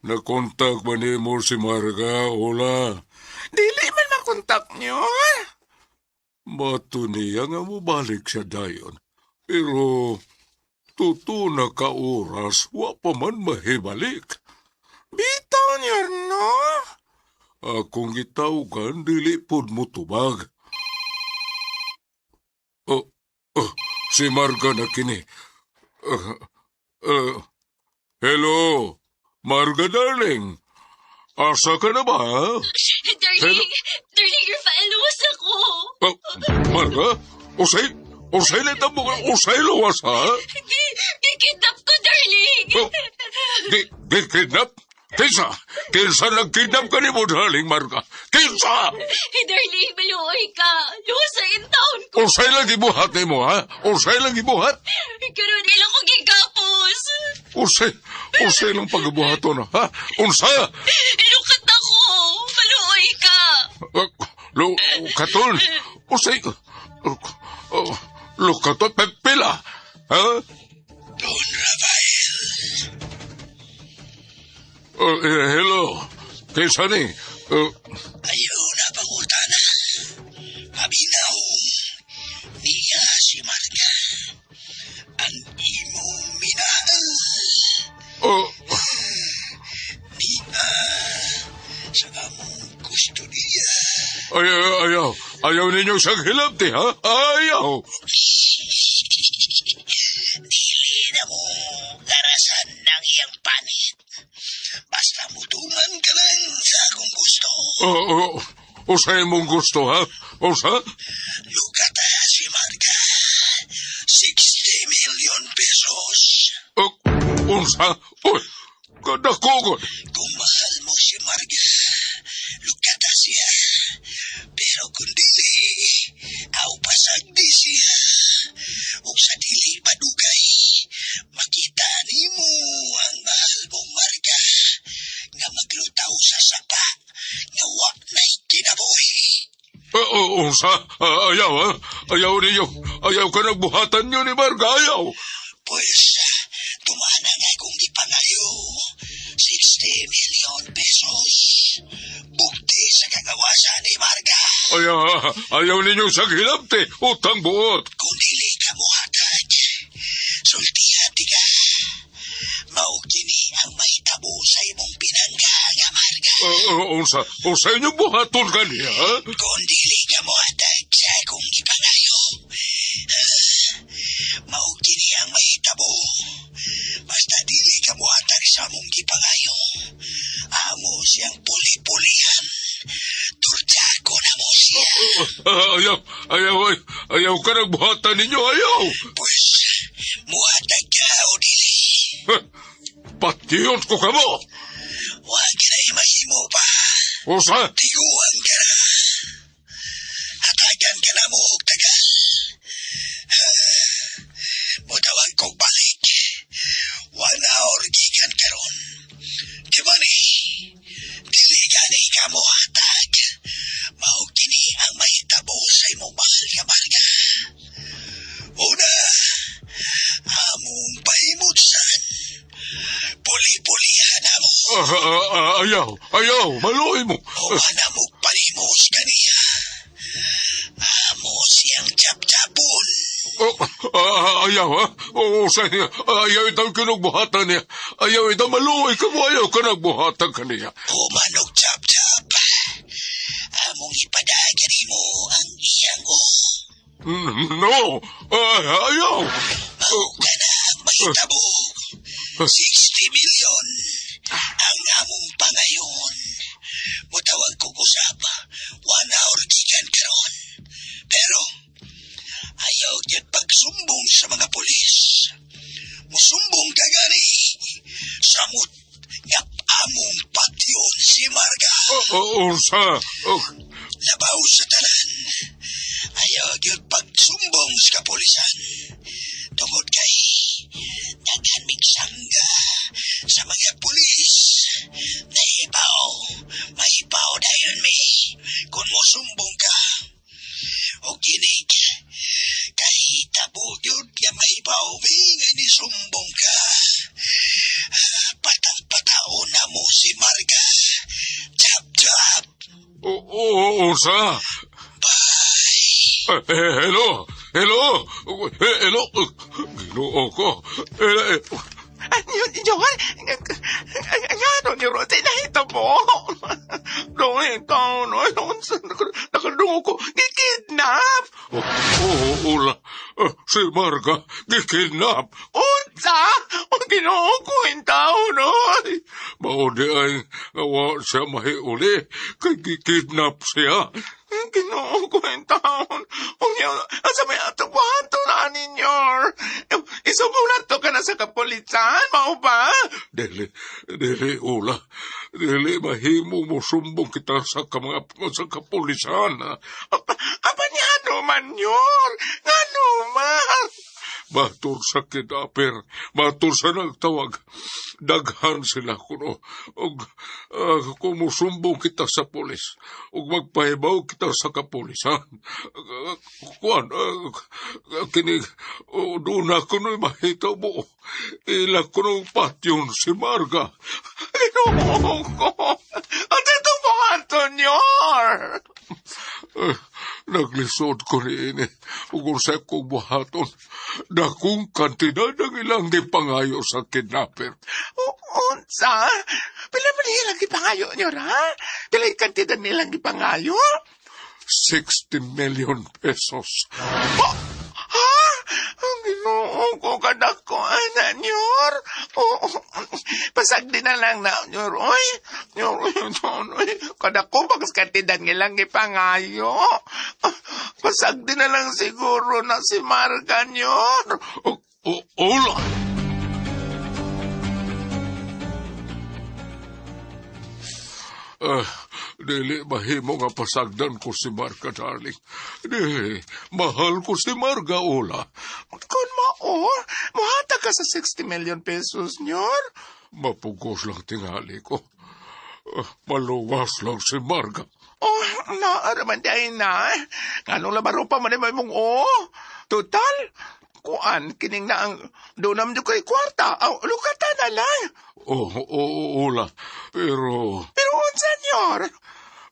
Speaker 3: Nakontak ba ni mo si Marga, ula?
Speaker 7: Dili man makontak nyo.
Speaker 3: Bato niya nga mo balik siya dayon. Pero, tuto na ka oras, wa pa man mahibalik.
Speaker 7: Bitaw nyo, no?
Speaker 3: Akong gitawgan, dili pod mo tubag. Si Marga na kini. Hello, Marga darling. Asa ka na ba?
Speaker 6: Darling, Rafaelos ako.
Speaker 3: Marga? Usay lita mo ka, usay luwas ha?
Speaker 6: Kidnap ko, darling.
Speaker 3: Di kidnap? Kinsa nag-kidnap ka ni mo, darling, Marga? Kinsa?
Speaker 6: Darling, maluoy ka. Lusa in town ko.
Speaker 3: Usay lang ibuhat ni mo, ha? Usay lang ibuhat?
Speaker 6: Karoon ilang ko gigapos.
Speaker 3: Usay lang pag-ibuhato na, ha? Unsa?
Speaker 6: Ilukat ako. Maluoy ka.
Speaker 3: Katon, usay... Katon, pagpila, ha?
Speaker 8: Don Rafael,
Speaker 3: Hello, kinsa ni?
Speaker 8: ayaw na pangutana. Paminaw, niya si Marga. Ang imong minaan. Niya sa among gusto niya.
Speaker 3: Ayaw ninyong siyang hilabti, ha? Ayaw!
Speaker 8: Dili na mo garasan ng iyang panit. Basta mutuman ka lang sa akong gusto.
Speaker 3: Usay mong gusto, ha? Usa?
Speaker 8: Lugata si Marga. 60 million pesos.
Speaker 3: Unsa? Uy, kadakugod.
Speaker 8: Kung mahal mo si Marga, lugata siya. Pero kung dili, aw pasagdi siya. O sa dili padugay, makita nimo ang mahal mong Marga nga maglutaw sa sapa nga wak na'y kinabuhi.
Speaker 3: Unsa? Ayaw, ha? Ayaw ka nagbuhatan nyo ni Marga, ayaw.
Speaker 8: Pues, tumana nga kung ipangayo. 60 million pesos. Bukti sa kagawasan ni Marga.
Speaker 3: Ayaw ninyong siyang hilabti. Utang buot.
Speaker 8: Kung dili ka mo hatag, sultihan di ka. Mao kini ang mahitabo sa imong pinangga nga Marga.
Speaker 3: Unsa inyong buhaton ka niya, ha?
Speaker 8: Kung dili ka mo hatag sa akong ipangayo, mao kini ang mahitabo. Basta dili ka mo hatag sa among ipangayo, amo siyang puli-pulihan. Turja ko na mo siya.
Speaker 3: Ayaw ka nagbuhatan ninyo, ayaw.
Speaker 8: Pues, muhatag ka o dili.
Speaker 3: Patiyon ko ka mo.
Speaker 8: Huwag ka na mahimo pa.
Speaker 3: Usa,
Speaker 8: Tiguan ka na. Hatagan ka na mo og tagal. Mutawag kong balik. 1 hour gikan karon. Di ba ni? Dili gani ka mo hatag. Mao kini ang mahitabo sa imong mahal nga marga. Una, among pahimutsan. Puli-pulihan na mo.
Speaker 3: ayaw, maluoy mo.
Speaker 8: Huwag mo palimos kaniya. Amo siyang tap-tapon.
Speaker 3: Ayaw, ha? Ayaw itang kinugbuhatan niya. Ayaw itang maluoy ka mo, ayaw ka nagbuhatan ka niya.
Speaker 8: Humanog tap-tap. Among ipadagan mo ang iyang
Speaker 3: No, ayaw.
Speaker 8: Mauga na ang mahitabo. 60 milyon ang among pangayon. Mutawag ko kusap. 1 hour gikan karon. Pero, ayaw niya pagsumbong sa mga pulis. Musumbong ka gani. Samot nga among patyon si Marga.
Speaker 3: Unsa?
Speaker 8: Labaw sa tanan. Ayaw niya pagsumbong sa kapulisan. Tungod kay daghan migsangga sa mga pulis. Maipaw dayon mi kung mosumbong ka. O kinig, kay tabo yun nga maipaw mi nga nisumbong ka. Patang-pataon na mo si Marga. Tap-tap.
Speaker 3: Unsa? Hello. Ginoo ko.
Speaker 7: Johan, ano ni Rote na ito po? Doon ito, nakadungo ko, gikidnap.
Speaker 3: Ula. Si Marga, gikidnap.
Speaker 7: Unsa? Ang ginoo ko yung tao, no?
Speaker 3: Maudi ay ngawa siya mahiuli. Kay gikidnap siya.
Speaker 7: Ang ginoo ko yung taon. Asa may atapuhan to na ninyo. Isumulat to ka na sa kapulisan, mau ba?
Speaker 3: Dili, Ula. Dili, mahimo mo sumbong kita sa kapulisan.
Speaker 7: Apa niya man yun? Nga naman?
Speaker 3: Batur sa kidapir, batur sa nagtawag. Daghan sila kuno. Og kumusumbong kita sa pulis. Og magpahibaw kita sa kapulisan. Kuan, kini, doon na kuno mahita mo. Ila kuno patyon si Marga.
Speaker 7: Ginoo ko. At itong mga Antonyor.
Speaker 3: Naglisod ko ni ini. Ug sa kong buhaton. Dakong kantidad ang ilang gipangayo sa kidnapper.
Speaker 7: Unsa? Pila man nilang gipangayo nyo, ha? Pila yung kantidad nilang gipangayo?
Speaker 3: 60 million pesos.
Speaker 7: Ha? Ang ginoo ko kadak ko, anak nyor. Pasag din na lang na, nyor, oy. Nyor, oy, kadak ko, bagas kantidad nilang gipangayo. Pasag din na lang siguro na si Marga, nyor.
Speaker 3: Ula! Dili mahimo nga pasagdan ko si Marga, darling. Dili, mahal ko si Marga, Ula.
Speaker 7: Kung mahata ka sa 60 million pesos, nyor.
Speaker 3: Mapugos lang tingali ko. Maluwas lang si Marga.
Speaker 7: Oh, naaraman dahil na. Anong labaro pa man mong Total, kuan, kining na ang donam nyo kay kwarta. Lukata na lang.
Speaker 3: Ula. Pero
Speaker 7: unsa, nyor?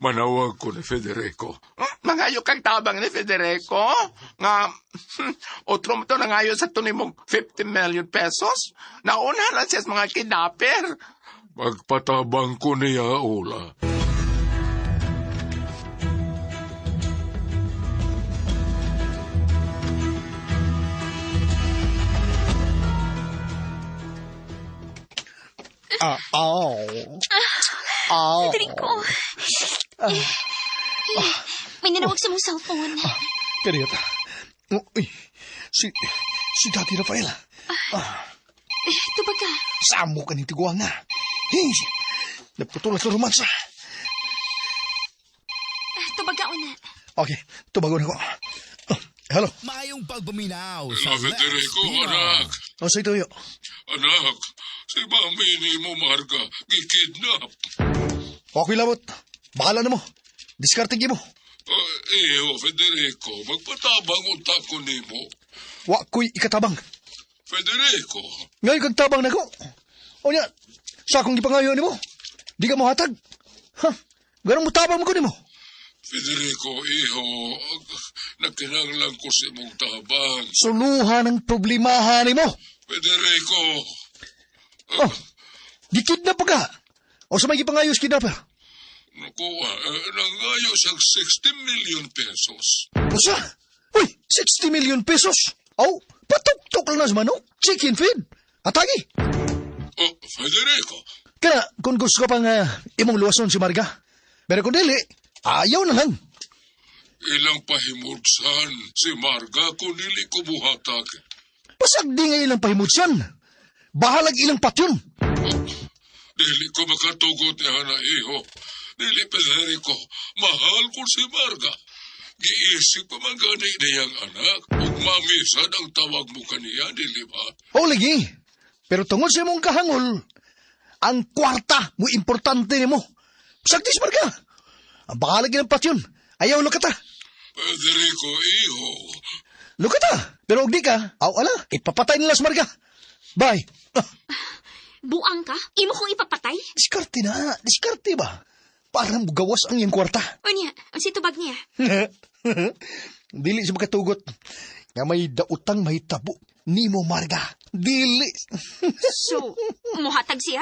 Speaker 3: manawag ko ni Federico.
Speaker 7: Mangayo kang tabang ni Federico? Nga, otro mo to nangayo sa tunay mong 50 million pesos? Nauna lang siya sa mga kidnapper.
Speaker 3: Magpatabang ko niya, Ula.
Speaker 5: Federico. May nanawag sa mong cellphone.
Speaker 1: Kaniyata. Uy, si Dati Rafael.
Speaker 5: Tubag ka.
Speaker 1: Samo ka ni tiguang na. Hey, naputulas na romansa.
Speaker 5: Tubag ka una.
Speaker 1: Okay, tubagon ako. Hello,
Speaker 9: Mayong pagbuminaw
Speaker 3: Hello, Federico, anak.
Speaker 1: o sa ituyo.
Speaker 3: Anak, si mami ni mo, Marga, gikidnap.
Speaker 1: Okay labot. Bahala na mo. Discarding mo.
Speaker 3: Iyo, Federico, magpatabang unta ko ni mo.
Speaker 1: Wa ko'y ikatabang.
Speaker 3: Federico,
Speaker 1: Ngayon kang tabang na ko. O niya, sa akong ipangayon ni mo. Di ka mo hatag. Ha? Ganang mo tabang mo ko ni mo.
Speaker 3: Federico, iho, nakinanglang ko si mong tabang.
Speaker 1: Suluhan ang problemahan ni mo.
Speaker 3: Federico,
Speaker 1: Gikidnap pa ka. O sa may ipangayos kidnapper.
Speaker 3: nakuha, nangayo siyang 60 million pesos.
Speaker 1: O sa? Uy, 60 million pesos. Aw, patok-tok lang na sa manok. Chicken feed. Atagi.
Speaker 3: Oh, Federico,
Speaker 1: Kaya, kung gusto ka pang imong luwason si Marga. Pero kung dili, ayaw na lang.
Speaker 3: ilang pahimudsan si Marga kung dili ko buhatag.
Speaker 1: Pasag di nga ilang pahimutsan. Bahalag ilang patyon.
Speaker 3: Dili ko makatugot niya na iho. Dili, Federico, mahal ko si Marga. Giisip pa man gani niyang anak. Ug mamisad ang tawag mo kaniya, dili ba?
Speaker 1: O lagi. Pero tungod sa imong kahangol, ang kwarta mo importante ni mo. Pasag di si Marga. Ang bahalag ilang patyon. Ayaw lukata.
Speaker 3: Federico, iho.
Speaker 1: Lukata. Pero og di ka, aw ala, ipapatay nila si Marga. Bye.
Speaker 5: Buang ka? Imo kong ipapatay?
Speaker 1: Diskarte na. Diskarte ba? Parang gawas ang iyang kwarta.
Speaker 5: Unya, ang si tubag niya.
Speaker 1: Dili siya makatugot. Nga may dautang may tabo. Nimo Marga. Dili.
Speaker 5: So, muhatag siya?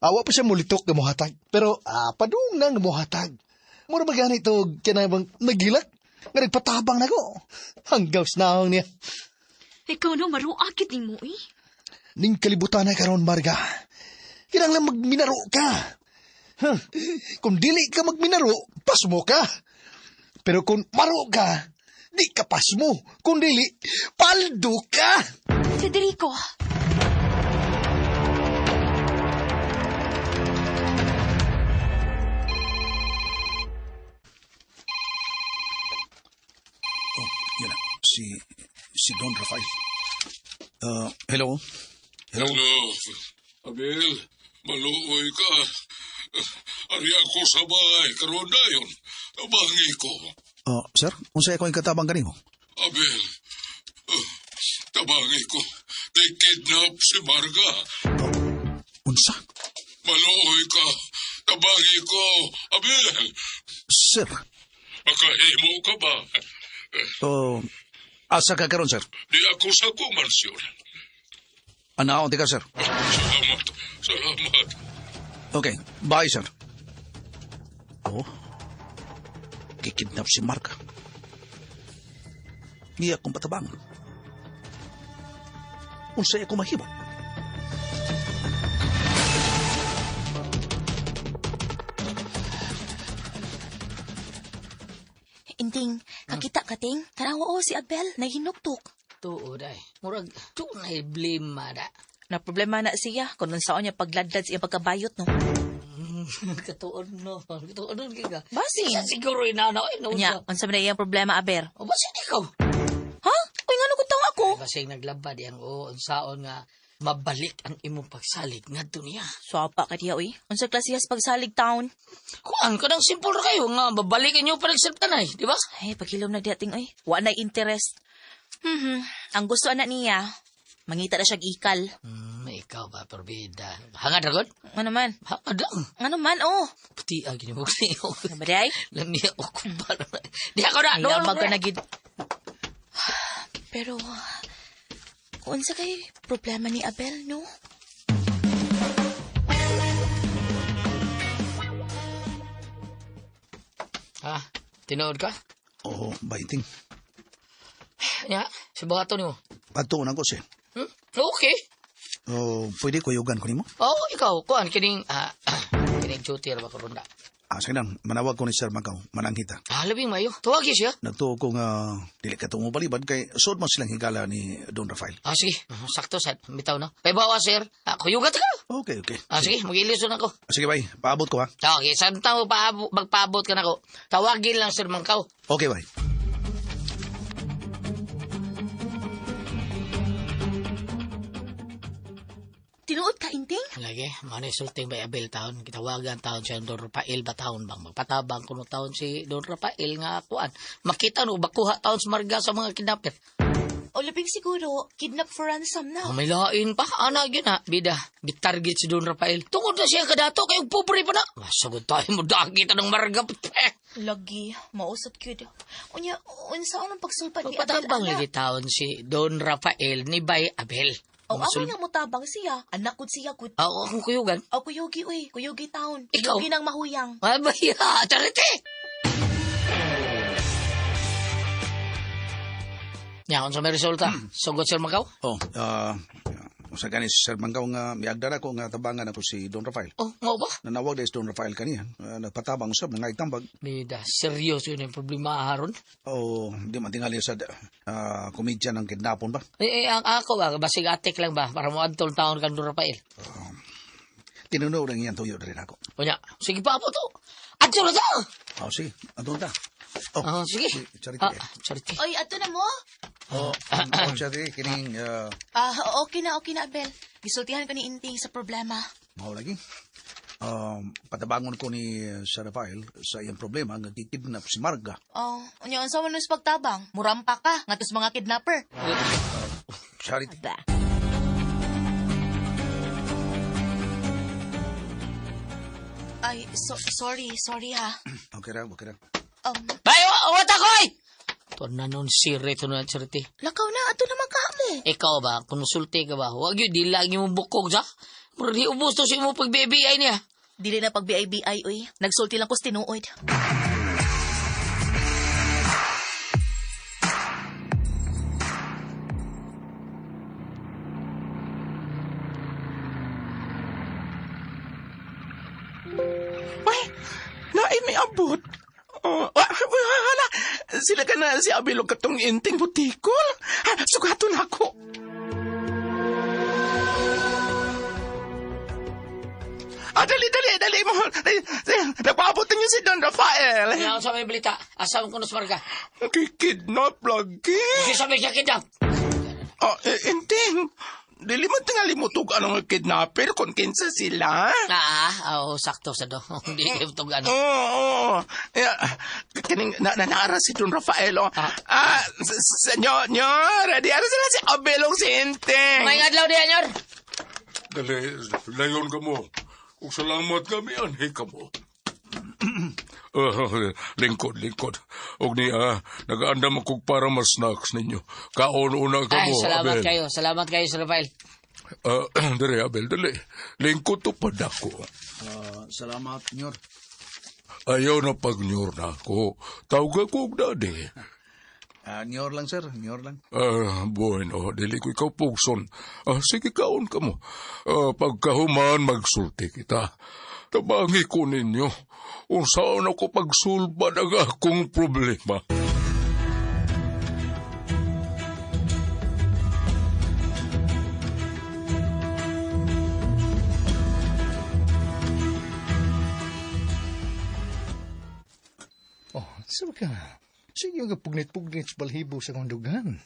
Speaker 1: Awa pa siya mulitok na muhatag. Pero padung na nga muhatag. Mura ba ganit o kanabang nagilak? Nga nagpatabang na ko. Hanggaw snahong niya.
Speaker 5: Ikaw no, maruakit ni mo eh.
Speaker 1: Ning kalibutan na karon Marga. Kinanglan magminaro ka. Huh. Kung dili ka magminaro, pasmo ka. Pero kung maro ka, di ka pasmo. Kung dili, paldo ka.
Speaker 5: Federico!
Speaker 4: Yan na, si Don Rafael. Hello?
Speaker 3: Hello, Abel. Maluoy ka. Ari ako sa bahay, karon na yun. Tabangi ko.
Speaker 4: Sir, unsay ako yung katabang kanimo?
Speaker 3: Abel, tabangi ko. They kidnap si Marga.
Speaker 4: Unsa?
Speaker 3: Maluoy ka. Tabangi ko. Abel,
Speaker 4: Sir,
Speaker 3: makahimo ka ba?
Speaker 4: asa ka karon, sir?
Speaker 3: Di ako sa kumansyon.
Speaker 4: Anaon ka, sir?
Speaker 3: Salamat. Salamat.
Speaker 4: Okay, bye, sir. Oh, kikidnap si Marga. Niya akong patabang. Unsay ako mahimo?
Speaker 10: Inting, kakita kating, tanawa o si Abel, nahinuktok.
Speaker 2: Tuod ay. Murag, tunay blima da.
Speaker 10: Na problema na siya, kung nun saan niya pagladlad siya pagkabayot, no?
Speaker 2: Katuod no. Katuod no.
Speaker 10: Basin.
Speaker 2: Isa siguro inanaw.
Speaker 10: Nya, unsa man na iyang problema, Aber?
Speaker 2: O basin ikaw.
Speaker 10: Ha? Uy, nga nagutang ako.
Speaker 2: Basing naglabad yang unsaon nga mabalik ang imong pagsalig ngadto niya.
Speaker 10: Swapa ka diya, uy. Unsa klasihas pagsalig taon?
Speaker 2: Kuan kadang simple ra kayo nga babalikan niyo pa nagsertanay, di ba?
Speaker 10: Ay, paghilom na diating, uy. Wa na interest. Ang gusto anak niya, mangita na siya ikal.
Speaker 2: Ikaw ba, perbida? Hangad ra gud?
Speaker 10: Ano man?
Speaker 2: Hangad lang.
Speaker 10: Ano man, oh.
Speaker 2: Puti ang gini mo kayo.
Speaker 10: Nabaday?
Speaker 2: Lang niya ako para. Di ako na.
Speaker 10: Ay, labag ka na gid. Pero, kung sa kay problema ni Abel, no?
Speaker 2: Ha? Tinood ka?
Speaker 4: Oo, baiting.
Speaker 2: Ya, si bato ni mo.
Speaker 4: Patuunan ko siya.
Speaker 2: Okay.
Speaker 4: Pwede ko yugan ko nimo?
Speaker 2: Oh, ikaw, kuan kining kining duty ra ba karon da.
Speaker 4: Sige nang, manawag ko ni Sir Mangkaw, mananghita.
Speaker 2: Labing mayo. Tuwag siya.
Speaker 4: Nagtuo ko nga dili ka tungo balibad kay sud man silang higala ni Don Rafael.
Speaker 2: Sige. Sakto, sad. Bitaw na. Paibawa, sir. Kuyugat ka.
Speaker 4: Okay.
Speaker 2: Sige, mag-ilisod ako.
Speaker 4: Sige bay, paabot ko ha.
Speaker 2: Okay, saan tao magpaabot ka na ko? Tawagin lang, Sir Mangkaw.
Speaker 4: Okay bay.
Speaker 10: Tinuod ka, Inting?
Speaker 2: Lagi, manay sulting bay Abel taon. Kitawagan taon siya Don Rafael ba taon bang magpatabang kuno taon si Don Rafael nga kuan. Makita no bakuha taon sa marga sa mga kidnapper.
Speaker 10: O labing siguro, kidnap for ransom na.
Speaker 2: May lain pa, ana yun ha. Bida, bitarget si Don Rafael. Tungod na siya kadato, kayong pobre pa na. Masagod tayo mo dakita ng marga.
Speaker 10: Lagi, mausap kyud. Unya, unsa anong pagsulpat ni Abel?
Speaker 2: Patabang lagi taon si Don Rafael ni Bay Abel.
Speaker 10: O ako nga mo tabang siya, anak ko siya gud.
Speaker 2: Ako akong kuyugan.
Speaker 10: O kuyogi uy, kuyogi taon.
Speaker 2: Ikaw?
Speaker 10: Kuyogi ng mahuyang.
Speaker 2: Mabaya, charity! Nya, kung sa may resulta, sugod Sir Mangkaw?
Speaker 4: Sa ganis Sir Mangkaw nga miagdara ko nga tabangan ako si Don Rafael.
Speaker 2: Oh, nga ba?
Speaker 4: Nanawag dahil si Don Rafael kaniya. Nagpatabang usab nga itambag.
Speaker 2: Bida, seryoso yun yung problema haron.
Speaker 4: Di man tingali sa komedya ng kidnapon ba?
Speaker 2: Ako ba, basig atik lang ba, para mo antol taon kang Don Rafael.
Speaker 4: Tinuno rin yan tuyo rin ako.
Speaker 2: O nya, sige pa po to. Ato na to!
Speaker 4: Sige, andun ta.
Speaker 2: Sige.
Speaker 4: Charity.
Speaker 2: Charity.
Speaker 10: Oy, ato na mo?
Speaker 4: Charity, kining...
Speaker 10: Okay na, Abel. Gisultihan ko ni Inting sa problema.
Speaker 4: Mao lagi. Patabangon ko ni Sir Rafael sa iyang problema nga gikidnap si Marga.
Speaker 10: Unya, unsa man nus pagtabang? Murampa ka, nga tos mga kidnapper.
Speaker 4: Charity.
Speaker 10: Ay, sorry ha.
Speaker 4: Okay ra.
Speaker 2: Bayo, awat ako'y! Ito na nun siri, ito na charity.
Speaker 10: Lakaw na, ato naman ka mo.
Speaker 2: Ikaw ba, konsulte ka ba? Huwag yun, di lagi mo bukog sa. Pero di ubos to si mo pag-BBI niya.
Speaker 10: Dili na pag BIBI, uy. Nagsulti lang ko sa tinuod.
Speaker 7: Uy, naay may abot. Wala. Sila ka na si Abel o katong Inting butikol. Sugaton ako. Dali mo. Nagpaabot niyo si Don Rafael.
Speaker 2: Kaya ako sa may balita, asam ko na sa marga.
Speaker 7: Kikidnap lagi.
Speaker 2: Kasi sabi siya kidnap.
Speaker 7: Inting. Dili mo tingali mo tug anong kidnapper kung kinsa sila.
Speaker 2: Sakto sa do. Hindi kayo itong ano.
Speaker 7: Oo. Kaning naara si Don Rafael. Senyor, ready ara sila si Abelong si Inting.
Speaker 2: May adlaw di, Anyor.
Speaker 3: Dali, layon ka mo. Kung salamat kami, anhi ka mo. Lingkod. Og niya, nag-aandam akong para mas snacks ninyo. Kaon-una ka mo,
Speaker 2: salamat
Speaker 3: Abel.
Speaker 2: kayo. Salamat kayo, Sir Rafael.
Speaker 3: Dali, Abel, dali. Lingkod to padako.
Speaker 4: Salamat, Nyor.
Speaker 3: Ayaw na pag-nyor na ako. Tawag ako og dadi.
Speaker 4: Nyor lang, sir. Nyor lang.
Speaker 3: Bueno, dili ko ikaw pugson. Sige, kaon ka mo. Pagkahuman, magsulti kita. Tabangi ko ninyo. Kung saan ako pagsulba ng akong problema.
Speaker 1: Sabi ka, sige yung pugnit-pugnit sa balhibo sa kondugan.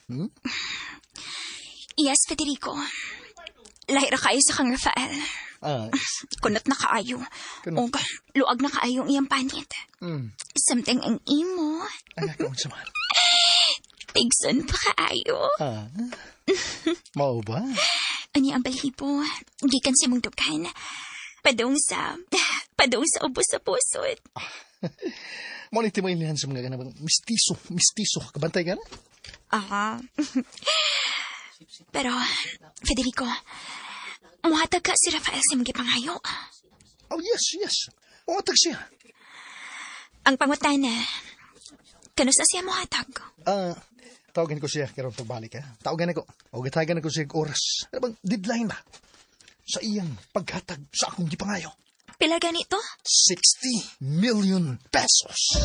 Speaker 5: Yes, Federico. Lahira kayo sa kang Rafael. Kunot na kaayo. O luag na kaayong iyang panit. Something ang imo.
Speaker 1: Anak ko sa man.
Speaker 5: Tigson pa kaayo.
Speaker 1: Mao ba?
Speaker 5: Ani ang balhibo. Gikan si mong dukan. Padung sa ubos sa pusot.
Speaker 1: Moniti mo ilihan sa mga ganabang mistiso. Kabantay ka na?
Speaker 5: Pero, Federico, muhatag ka si Rafael sa mga pangayo.
Speaker 1: Oh, yes. Muhatag siya.
Speaker 5: Ang pangutana, kanusa siya muhatag?
Speaker 1: Tawagan ko siya karon pagbalik ha. Tawagan ako. O gatagan ako siya oras. Ano bang deadline ba? Sa iyang paghatag sa akong gipangayo.
Speaker 5: Pila ganito?
Speaker 1: 60 million pesos.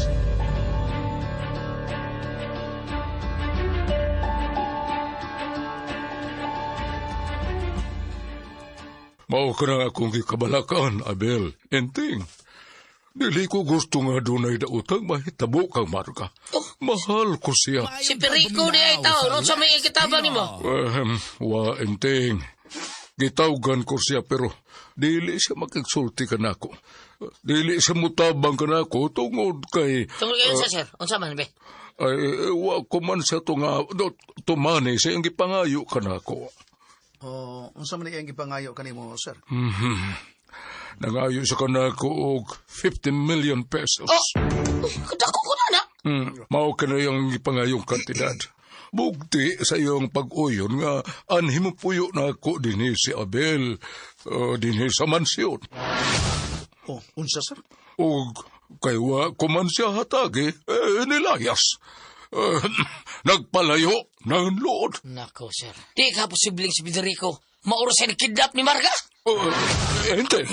Speaker 3: Mao ka na akong gikabalakan, Abel. Enting, dili ko gusto nga dunay dautang mahitabo kang Marga. Mahal ko siya.
Speaker 2: Si Perico di ay tao. Ron sa may ikitabang ni mo.
Speaker 3: Enting. Gitawgan ko siya pero dili siya makigsulti ka na ako. Dili siya mutabang ka na ako tungod kay...
Speaker 2: Tungkol kayo sa sir. Unsa man, be?
Speaker 3: Ay, wa ko man siya tumani siya ang gipangayo ka na ako.
Speaker 4: Unsa man iyang gipangayo kanimo, sir?
Speaker 3: Nangayo siya ka na ako og 50 million pesos.
Speaker 2: Kadako ko na na.
Speaker 3: Mao ka na yung gipangayong kantidad. Bugti sa iyong pag-uyon nga anhim mo puyo na ako dinhi si Abel dinhi sa mansyon.
Speaker 4: Unsa, sir?
Speaker 3: O kay wa kuman siya hatagi, nilayas. Nagpalayo ng lood.
Speaker 2: Nako, sir. Di ka posibleng si Federico mauro siya ni kidnap ni Marga?
Speaker 3: Ente.